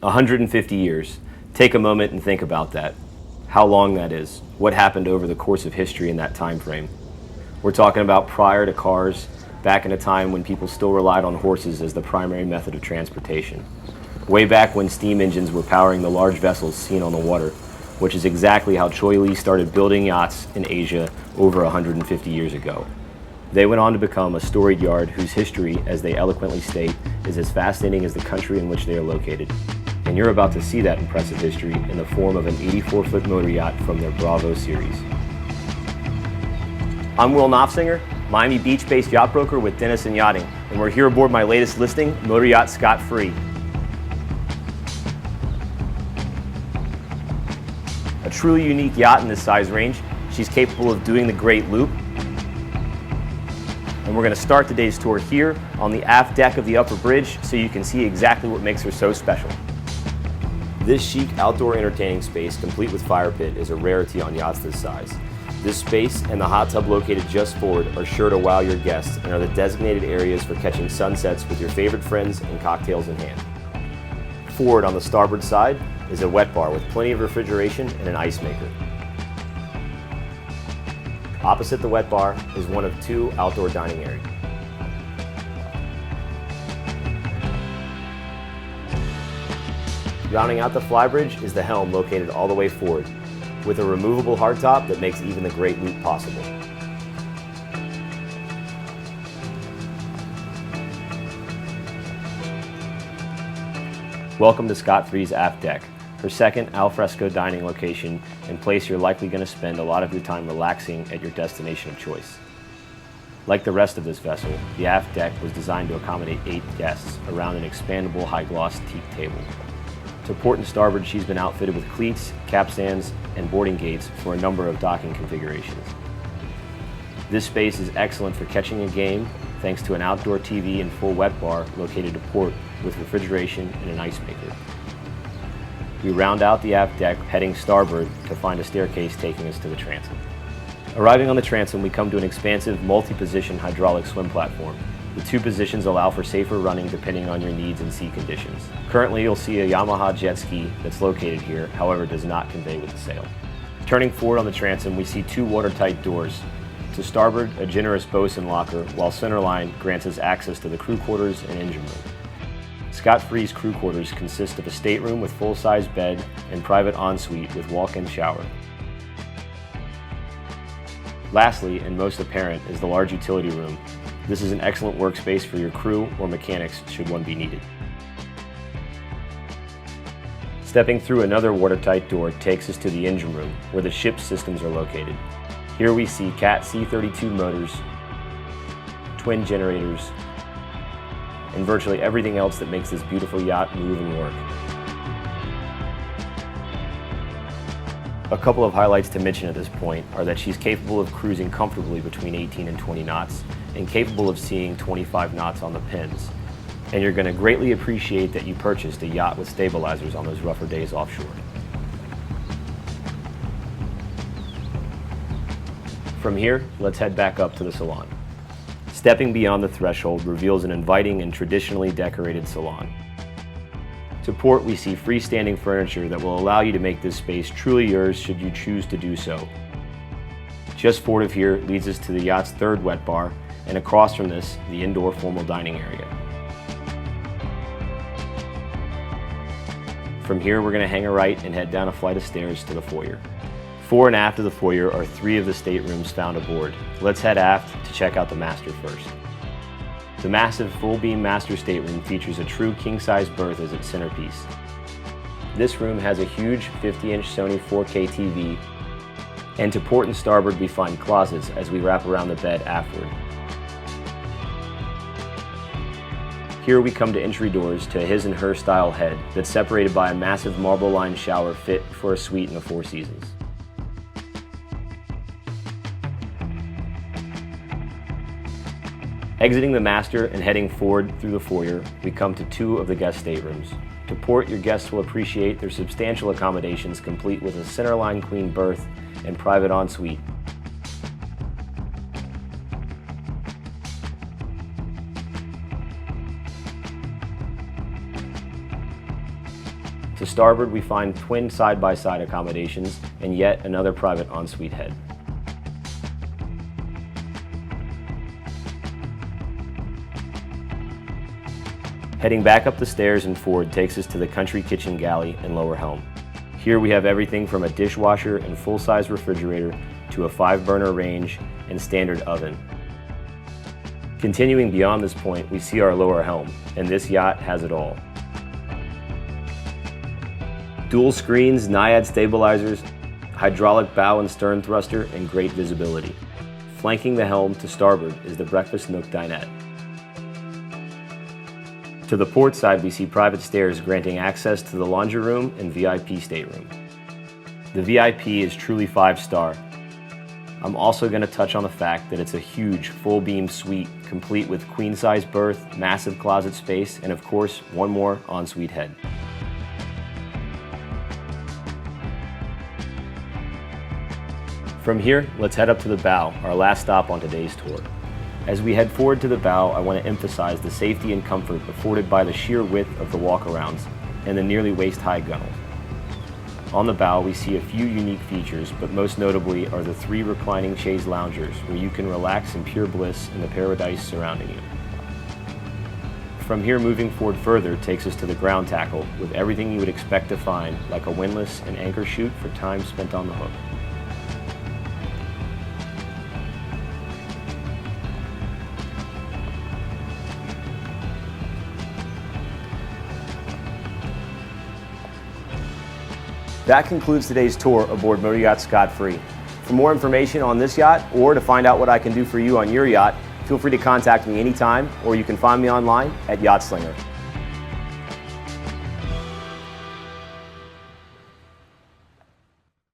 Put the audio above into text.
150 years. Take a moment and think about that. How long that is. What happened over the course of history in that time frame. We're talking about prior to cars, back in a time when people still relied on horses as the primary method of transportation. Way back when steam engines were powering the large vessels seen on the water, which is exactly how Cheoy started building yachts in Asia over 150 years ago. They went on to become a storied yard whose history, as they eloquently state, is as fascinating as the country in which they are located. And you're about to see that impressive history in the form of an 84-foot motor yacht from their Bravo series. I'm Will Knopfsinger, Miami Beach-based yacht broker with Dennison Yachting, and we're here aboard my latest listing, Motoryacht Scot-Free. A truly unique yacht in this size range. She's capable of doing the great loop. And we're going to start today's tour here on the aft deck of the upper bridge so you can see exactly what makes her so special. This chic outdoor entertaining space, complete with fire pit, is a rarity on yachts this size. This space and the hot tub located just forward are sure to wow your guests and are the designated areas for catching sunsets with your favorite friends and cocktails in hand. Forward on the starboard side is a wet bar with plenty of refrigeration and an ice maker. Opposite the wet bar is one of two outdoor dining areas. Rounding out the Flybridge is the Helm, located all the way forward, with a removable hardtop that makes even the great loop possible. Welcome to Scot-Free's Aft Deck, her second alfresco dining location and place you're likely going to spend a lot of your time relaxing at your destination of choice. Like the rest of this vessel, the aft deck was designed to accommodate 8 guests around an expandable high-gloss teak table. To port and starboard, she's been outfitted with cleats, capstans, and boarding gates for a number of docking configurations. This space is excellent for catching a game thanks to an outdoor TV and full wet bar located to port with refrigeration and an ice maker. We round out the aft deck heading starboard to find a staircase taking us to the transom. Arriving on the transom, we come to an expansive multi-position hydraulic swim platform. The 2 positions allow for safer running depending on your needs and sea conditions. Currently, you'll see a Yamaha jet ski that's located here, however, does not convey with the sail. Turning forward on the transom, we see 2 watertight doors. To starboard, a generous bosun locker, while centerline grants us access to the crew quarters and engine room. Scot-Free's crew quarters consist of a stateroom with full-size bed and private ensuite with walk-in shower. Lastly, and most apparent, is the large utility room. This is an excellent workspace for your crew or mechanics should one be needed. Stepping through another watertight door takes us to the engine room, where the ship's systems are located. Here we see Cat C32 motors, twin generators, and virtually everything else that makes this beautiful yacht move and work. A couple of highlights to mention at this point are that she's capable of cruising comfortably between 18 and 20 knots and capable of seeing 25 knots on the pins. And you're going to greatly appreciate that you purchased a yacht with stabilizers on those rougher days offshore. From here, let's head back up to the Salon. Stepping beyond the threshold reveals an inviting and traditionally decorated salon. To port, we see freestanding furniture that will allow you to make this space truly yours should you choose to do so. Just forward of here leads us to the yacht's 3rd wet bar, and across from this, the indoor formal dining area. From here, we're going to hang a right and head down a flight of stairs to the foyer. Fore and aft of the foyer are 3 of the staterooms found aboard. Let's head aft to check out the master first. The massive full-beam master stateroom features a true king-size berth as its centerpiece. This room has a huge 50-inch Sony 4K TV, and to port and starboard we find closets as we wrap around the bed aftward. Here we come to entry doors to a his and her style head that's separated by a massive marble-lined shower fit for a suite in the Four Seasons. Exiting the master and heading forward through the foyer, we come to 2 of the guest staterooms. To port, your guests will appreciate their substantial accommodations complete with a centerline queen berth and private ensuite. To starboard, we find twin side-by-side accommodations and yet another private ensuite head. Heading back up the stairs and forward takes us to the country kitchen galley and lower helm. Here we have everything from a dishwasher and full-size refrigerator to a 5-burner range and standard oven. Continuing beyond this point, we see our lower helm, and this yacht has it all. Dual screens, Naiad stabilizers, hydraulic bow and stern thruster, and great visibility. Flanking the helm to starboard is the breakfast nook dinette. To the port side, we see private stairs granting access to the laundry room and VIP stateroom. The VIP is truly 5-star. I'm also going to touch on the fact that it's a huge full beam suite complete with queen-size berth, massive closet space, and of course, one more ensuite head. From here, let's head up to the bow, our last stop on today's tour. As we head forward to the bow, I want to emphasize the safety and comfort afforded by the sheer width of the walkarounds and the nearly waist-high gunnels. On the bow, we see a few unique features, but most notably are the 3 reclining chaise loungers where you can relax in pure bliss in the paradise surrounding you. From here, moving forward further takes us to the ground tackle with everything you would expect to find, like a windlass and anchor chute for time spent on the hook. That concludes today's tour aboard Motoryacht Scot-Free. For more information on this yacht or to find out what I can do for you on your yacht, feel free to contact me anytime, or you can find me online at Yacht Slinger.